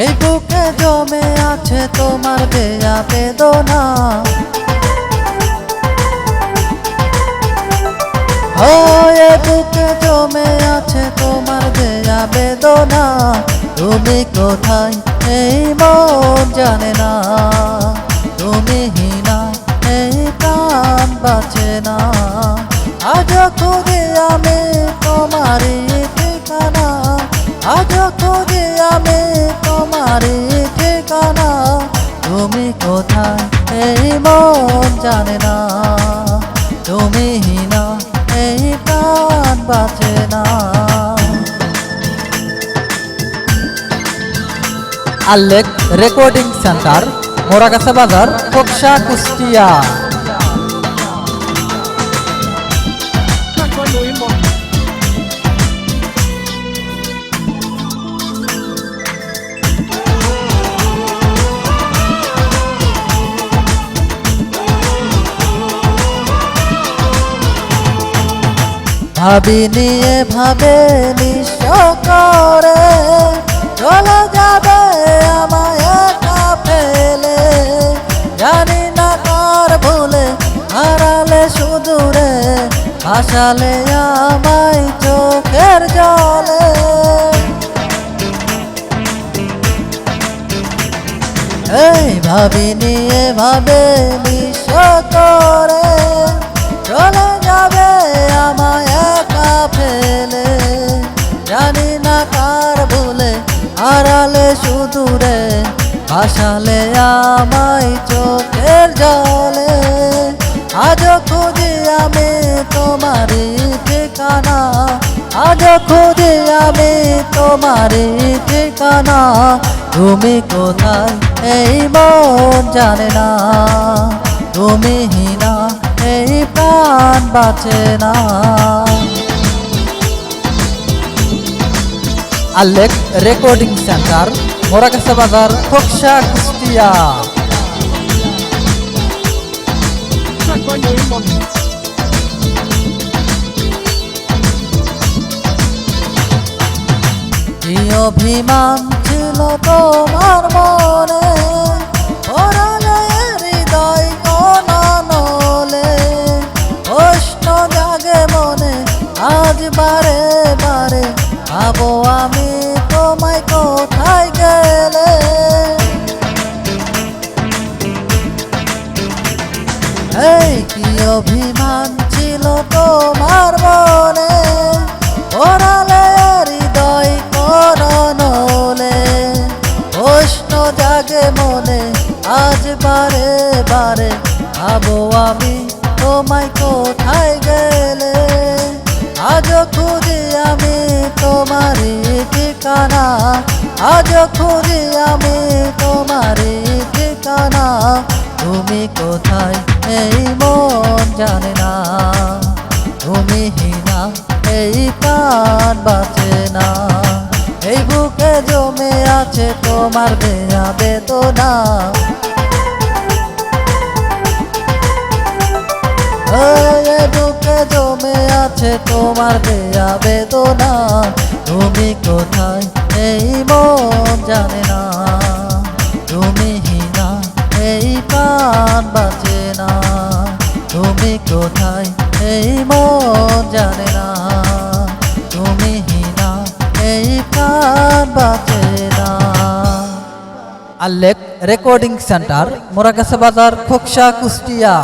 এই বুকে জমে আছে তোমার দেয়া বেদনা। ও এ বুকে জমে আছে তোমার দেয়া বেদনা। তুমি কোথায় এই মন জানে না, তুমি হিনা এই প্রাণ বাঁচে না। আজ খুঁজে আমি তোমারই ঠিকানা, আজ খুঁজে আমি তোমারই ঠিকানা। তুমি কোথায় এই মন জানে না, তুমি হিনা এই প্রাণ বাঁচে না। আলেক রেকর্ডিং সেন্টার, মোরাগাছা বাজার, খোকসা, কুষ্টিয়া। ভাবি নিয়ে ভাবে নিঃস্ব করে চলে যাবে আমায় একা ফেলে। জানি না কার ভুলে হারালে সুদূরে, ভাসালে আমায় চোখের জলে। এই ভাবি নিয়ে ভাবে নিঃস্ব করে চলে যাবে আমায় একা ফেলে। জানি না কার ভুলে হারালে সুদূরে, ভাসালে আমায় চোখের জলে। আজ খুঁজি আমি তোমারই ঠিকানা, আজ খুঁজি আমি তোমারই ঠিকানা। তুমি কোথায় এই মন জানে না, তুমি হিনা এই প্রাণ বাঁচে না। আলেক রেকর্ডিং সেন্টার, মোরাগাছা বাজার, খোকসা, কুষ্টিয়া। কি অভিমান ছিল তোমার মনে, ওরালে হৃদয় কোনা নলে। প্রশ্ন জাগে মনে আজ বারে বারে, ভাবো আমি তোমায় কোথায় গেলে। এই কি অভিমান ছিল তোমার মনে, ওরালে হৃদয় করনলে। প্রশ্ন জাগে মনে আজ বারে বারে, ভাবো আমি তোমায় কোথায় গেলে। আজ খুঁজি আমি তোমারই ঠিকানা, আজ খুঁজি আমি তোমারই ঠিকানা। তুমি কোথায় এই মন জানে না, তুমি হিনা এই প্রাণ বাঁচে না। এই বুকে জমে আছে তোমার দেয়া বেদনা। এই বুকে জমে আছে তোমার দেয়া বেদনা। তুমি কোথায় এই মন জানে না, তুমি হিনা এই প্রাণ বাঁচে না। তুমি কোথায় এই মন জানে না, তুমি হিনা এই প্রাণ বাঁচে না। আলেক রেকর্ডিং সেন্টার, মোরাগাছা বাজার, খোকসা, কুষ্টিয়া।